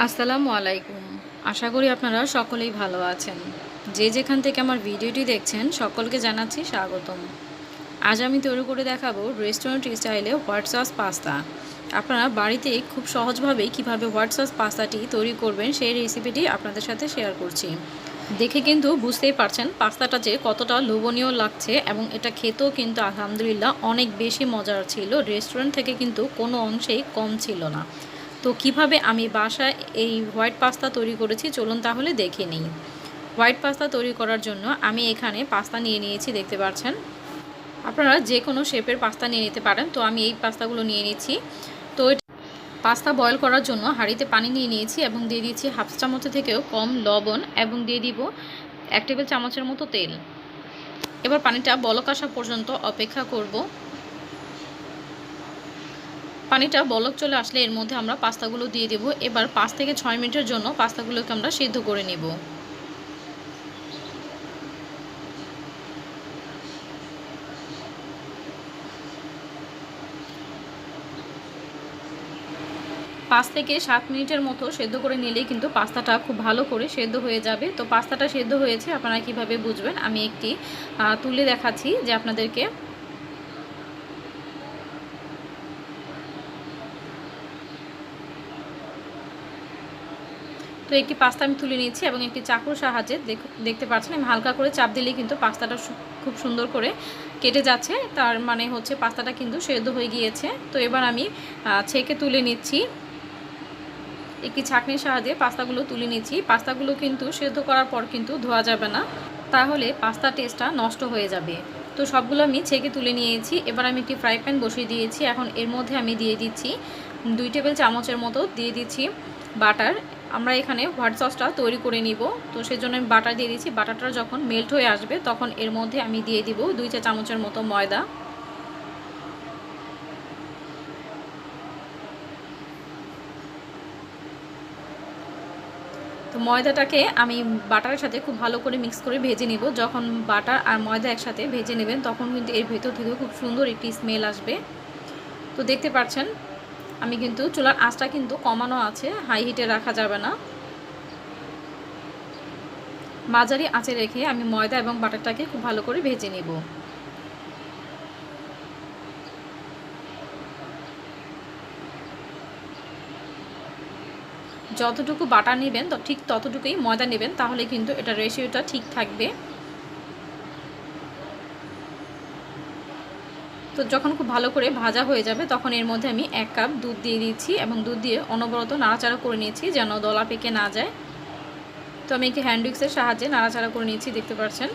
আসসালামু আলাইকুম। আশা করি আপনারা সকলেই ভালো আছেন। যে যেখান থেকে আমার ভিডিওটি দেখছেন সকলকে জানাচ্ছি স্বাগতম। আজ আমি তৈরি করে দেখাবো রেস্টুরেন্ট স্টাইলে হোয়াইট সস পাস্তা। আপনারা বাড়িতে খুব সহজভাবেই কিভাবে হোয়াইট সস পাস্তাটি তৈরি করবেন সেই রেসিপিটি আপনাদের সাথে শেয়ার করছি। দেখে কিন্তু বুঝতেই পারছেন পাস্তাটা যে কতটা লোভনীয় লাগছে এবং এটা খেতেও কিন্তু আলহামদুলিল্লাহ অনেক বেশি মজার ছিল। রেস্টুরেন্ট থেকে কিন্তু কোনো অংশেই কম ছিল না। তো কিভাবে আমি বাসায় এই হোয়াইট পাস্তা তৈরি করেছি চলুন তাহলে দেখে নিই। হোয়াইট পাস্তা তৈরি করার জন্য আমি এখানে পাস্তা নিয়ে নিয়েছি, দেখতে পাচ্ছেন। আপনারা যে কোনো শেপের পাস্তা নিয়ে নিতে পারেন, তো আমি এই পাস্তাগুলো নিয়ে নিচ্ছি। তো পাস্তা বয়েল করার জন্য হাঁড়িতে পানি নিয়ে নিয়েছি এবং দিয়ে দিচ্ছি হাফ চামচের থেকেও কম লবণ এবং দিয়ে দিব 1 টেবিল চামচের মতো তেল। এবার পানিটা বলক আসা পর্যন্ত অপেক্ষা করব। পানিটা বলক চলে আসলে এর মধ্যে আমরা পাস্তাগুলো দিয়ে দেব। এবার 5 থেকে 6 মিনিটের জন্য পাস্তাগুলোকে আমরা সিদ্ধ করে নেব। পাঁচ থেকে 7 মিনিটের মতো সেদ্ধ করে নিলেই কিন্তু পাস্তাটা খুব ভালো করে সেদ্ধ হয়ে যাবে। তো পাস্তাটা সেদ্ধ হয়েছে আপনারা কিভাবে বুঝবেন, আমি একটি তুলে দেখাচ্ছি যে আপনাদেরকে। তো একটি পাস্তা আমি তুলে নিয়েছি এবং একটি চাকুর সাহায্যে দেখতে পাচ্ছেন আমি হালকা করে চাপ দিলেই কিন্তু পাস্তাটা খুব সুন্দর করে কেটে যাচ্ছে। তার মানে হচ্ছে পাস্তাটা কিন্তু সেদ্ধ হয়ে গিয়েছে। তো এবার আমি ছেঁকে তুলে নিচ্ছি। একটি ছাঁকনির সাহায্যে পাস্তাগুলো তুলে নিচ্ছি। পাস্তাগুলো কিন্তু সেদ্ধ করার পর কিন্তু ধোয়া যাবে না, তাহলে পাস্তার টেস্টটা নষ্ট হয়ে যাবে। তো সবগুলো আমি ছেঁকে তুলে নিয়েছি। এবার আমি একটি ফ্রাই প্যান বসিয়ে দিয়েছি। এখন এর মধ্যে আমি দিয়ে দিচ্ছি 2 টেবিল চামচের মতো দিয়ে দিচ্ছি বাটার। আমরা এখানে হোয়াইট সসটা তৈরি করে নিব, তো সেজন্য আমি বাটার দিয়ে দিচ্ছি। বাটারটা যখন মেল্ট হয়ে আসবে তখন এর মধ্যে আমি দিয়ে দিব 2 চা চামচের মতো ময়দা। তো ময়দাটাকে আমি বাটারের সাথে খুব ভালো করে মিক্স করে ভেজে নিব। যখন বাটার আর ময়দা একসাথে ভেজে নেবেন তখন কিন্তু এর ভেতর থেকে খুব সুন্দর একটি স্মেল আসবে। তো দেখতে পাচ্ছেন আমি কিন্তু চুলার আঁচটা কিন্তু কমানো আছে, হাই হিটে রাখা যাবে না। মাঝারি আঁচে রেখে আমি ময়দা এবং বাটারটাকে খুব ভালো করে ভেজে নেব। যতটুকু বাটার নেবেন তো ঠিক ততটুকুই ময়দা নেবেন, তাহলে কিন্তু এটা রেশিওটা ঠিক থাকবে। তো যখন খুব ভালো করে ভাজা হয়ে যাবে তখন এর মধ্যে আমি 1 কাপ দুধ দিয়ে দিচ্ছি এবং দুধ দিয়ে অনবরত নাড়াচাড়া করে নিয়েছি যেন দলা পেকে না যায়। তো আমি একটি হ্যান্ড উইক্সের সাহায্যে নাড়াচাড়া করে নিয়েছি, দেখতে পাচ্ছেন।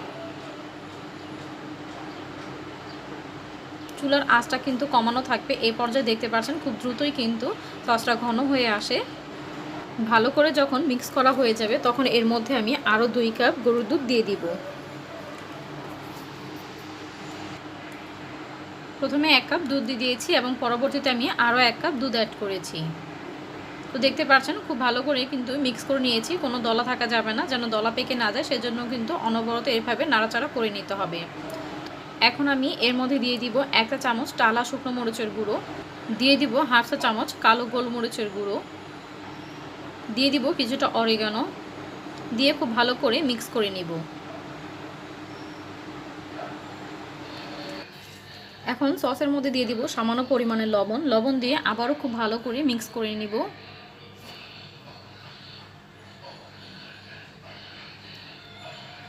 চুলার আঁচটা কিন্তু কমানো থাকবে। এই পর্যায়ে দেখতে পাচ্ছেন খুব দ্রুতই কিন্তু সসটা ঘন হয়ে আসে। ভালো করে যখন মিক্স করা হয়ে যাবে তখন এর মধ্যে আমি আরও 2 কাপ গরুর দুধ দিয়ে দিব। প্রথমে 1 কাপ দুধ দিয়ে দিয়েছি এবং পরবর্তীতে আমি আরও 1 কাপ দুধ অ্যাড করেছি। তো দেখতে পাচ্ছেন খুব ভালো করে কিন্তু মিক্স করে নিয়েছি, কোনো দলা থাকা যাবে না, যেন দলা পেকে না যায়, সেজন্য কিন্তু অনবরত এইভাবে নাড়াচাড়া করে নিতে হবে। এখন আমি এর মধ্যে দিয়ে দিব 1 চা চামচ টালা শুকনো মরিচের গুঁড়ো, দিয়ে দিব হাফ চা চামচ কালো গোলমরিচের গুঁড়ো, দিয়ে দিব কিছুটা অরিগানো, দিয়ে খুব ভালো করে মিক্স করে নিব। এখন সসের মধ্যে দিয়ে দিব সামান্য পরিমাণে লবণ দিয়ে আবারও খুব ভালো করে মিক্স করে নিব।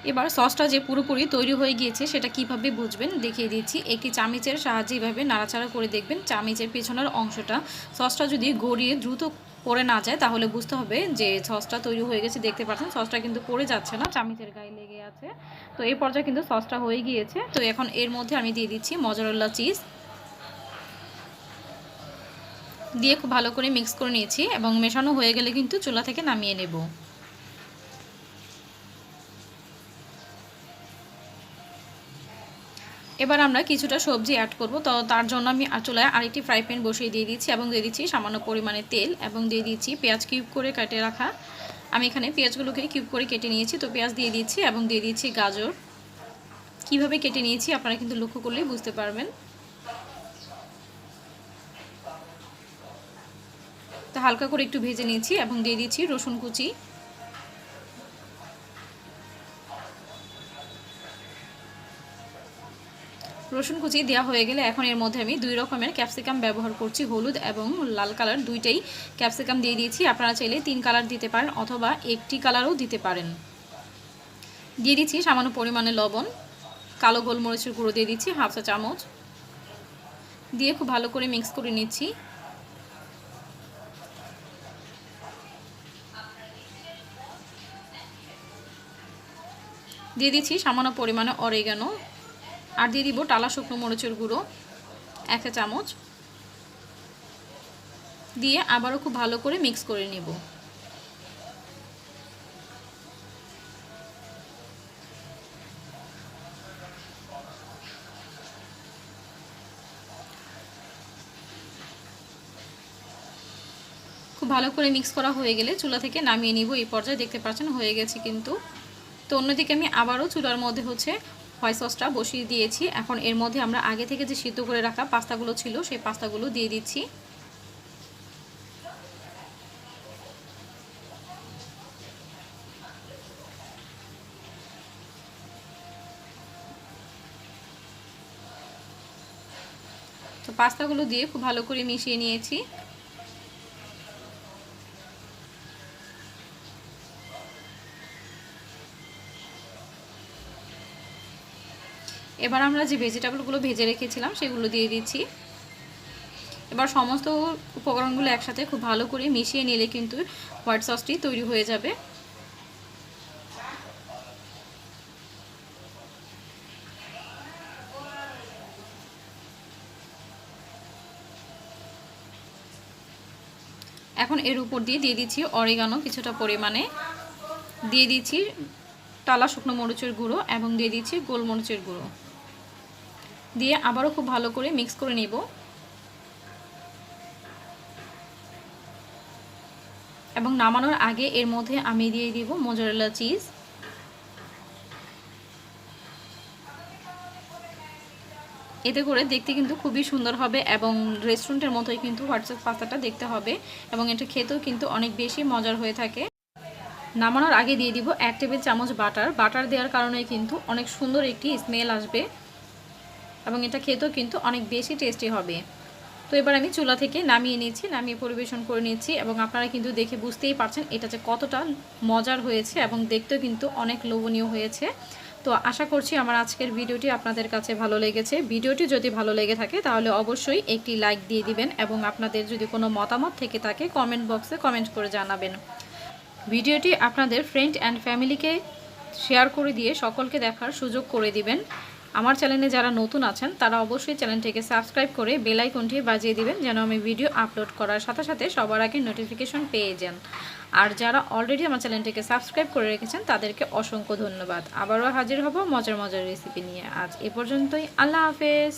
এবার সসটা যে পুরোপুরি তৈরি হয়ে গিয়েছে সেটা কিভাবে বুঝবেন দেখিয়ে দিচ্ছি। একটি চামচের সাহায্যে এভাবে নাড়াচাড়া করে দেখবেন চামচের পেছনের অংশটা সসটা যদি গড়িয়ে দ্রুত পড়ে না যায় তাহলে বুঝতে হবে যে সসটা তৈরি হয়ে গেছে। দেখতে পাচ্ছেন সসটা কিন্তু পড়ে যাচ্ছে না, চামচের গায়ে লেগে আছে। তো এই পর্যায়ে কিন্তু সসটা হয়ে গিয়েছে। তো এখন এর মধ্যে আমি দিয়ে দিচ্ছি মজারেলা চিজ, দিয়ে খুব ভালো করে মিক্স করে নিয়েছি এবং মেশানো হয়ে গেলে কিন্তু চুলা থেকে নামিয়ে নেব। এবার আমরা কিছুটা সবজি অ্যাড করব। তো তার জন্য আমি চুলায় আরেকটি ফ্রাই প্যান বসিয়ে দিয়ে দিচ্ছি এবং দিয়ে দিচ্ছি সামান্য পরিমাণে তেল এবং দিয়ে দিচ্ছি পেঁয়াজ কিউব করে কেটে রাখা। আমি এখানে পেঁয়াজগুলোকে কিউব করে কেটে নিয়েছি। তো পেঁয়াজ দিয়ে দিচ্ছি এবং দিয়ে দিচ্ছি গাজর। কিভাবে কেটে নিয়েছি আপনারা কিন্তু লক্ষ্য করলেই বুঝতে পারবেন। তো তো হালকা করে একটু ভেজে নিয়েছি এবং দিয়ে দিচ্ছি রসুন কুচি। রসুন কুচি দেওয়া হয়ে গেলে এখন এর মধ্যে আমি 2 রকমের ক্যাপসিকাম ব্যবহার করছি, হলুদ এবং লাল কালার দুইটাই ক্যাপসিকাম দিয়ে দিয়েছি। আপনারা চাইলে 3 কালার দিতে পারেন অথবা একটি কালারও দিতে পারেন। দিয়ে দিচ্ছি সামান্য পরিমাণে লবণ, কালো গোলমরিচের গুঁড়ো দিয়ে দিচ্ছি 1/2 চা চামচ, দিয়ে খুব ভালো করে মিক্স করে নিচ্ছি। দিয়ে দিচ্ছি সামান্য পরিমাণে অরিগানো, আর দিয়ে দিব টালা শুকনো মরিচের গুঁড়ো 1 চা চামচ, দিয়ে আবারও খুব ভালো করে মিক্স করে নিব। খুব ভালো করে মিক্স করা হয়ে গেলে চুলা থেকে নামিয়ে নিব। এই পর্যায়ে দেখতে পাচ্ছেন হয়ে গেছে কিন্তু। তো অন্যদিকে আমি আবারও চুলার মধ্যে হোয়াইট সসটা বসিয়ে দিয়েছি। এখন এর মধ্যে আমরা আগে থেকে যে সিদ্ধ করে রাখা পাস্তাগুলো ছিল সেই পাস্তাগুলো দিয়ে দিচ্ছি। তো পাস্তাগুলো দিয়ে খুব ভালো করে মিশিয়ে নিয়েছি। এবার আমরা যে ভেজিটেবলগুলো ভেজে রেখেছিলাম সেগুলো দিয়ে দিচ্ছি। এবার সমস্ত উপকরণগুলো একসাথে খুব ভালো করে মিশিয়ে নিলে কিন্তু হোয়াইট সসটি তৈরি হয়ে যাবে। এখন এর উপর দিয়ে দিচ্ছি অরিগানো কিছুটা পরিমাণে, দিয়ে দিচ্ছি টালা শুকনো মরিচের গুঁড়ো এবং দিয়ে দিচ্ছি গোলমরিচের গুঁড়ো, দিয়ে আবারও খুব ভালো করে মিক্স করে নিব। এবং নামানোর আগে এর মধ্যে আমি দিয়ে দিব মোজারেলা চিজ। এতে করে দেখতে কিন্তু খুবই সুন্দর হবে এবং রেস্টুরেন্টের মতোই কিন্তু হোয়াইট সস পাস্তাটা দেখতে হবে এবং এটা খেতেও কিন্তু অনেক বেশি মজার হয়ে থাকে। নামানোর আগে দিয়ে দিব 1 টেবিল চামচ বাটার। বাটার দেওয়ার কারণে কিন্তু অনেক সুন্দর একটি স্মেল আসবে এবং এটা খেতেও কিন্তু অনেক বেশি টেস্টি হবে। তো এবার আমি চুলা থেকে নামিয়ে নিচ্ছি, নামিয়ে পরিবেশন করে নিচ্ছি এবং আপনারা কিন্তু দেখে বুঝতেই পারছেন এটা যে কতটা মজার হয়েছে এবং দেখতেও কিন্তু অনেক লোভনীয় হয়েছে। তো আশা করছি আমার আজকের ভিডিওটি আপনাদের কাছে ভালো লেগেছে। ভিডিওটি যদি ভালো লেগে থাকে তাহলে অবশ্যই একটি লাইক দিয়ে দিবেন এবং আপনাদের যদি কোনো মতামত থেকে থাকে কমেন্ট বক্সে কমেন্ট করে জানাবেন। ভিডিওটি আপনাদের ফ্রেন্ড অ্যান্ড ফ্যামিলিকে শেয়ার করে দিয়ে সকলকে দেখার সুযোগ করে দিবেন। আমার চ্যানেলে যারা নতুন আছেন তারা অবশ্যই চ্যানেলটিকে সাবস্ক্রাইব করে বেল আইকনটি বাজিয়ে দিবেন যেন আমি ভিডিও আপলোড করার সাথে সাথে সবার আগে নোটিফিকেশন পেয়ে যান। আর যারা অলরেডি আমার চ্যানেলটিকে সাবস্ক্রাইব করে রেখেছেন তাদেরকে অসংখ্য ধন্যবাদ। আবারও হাজির হব মজার মজার রেসিপি নিয়ে। আজ এ পর্যন্তই। আল্লাহ হাফেজ।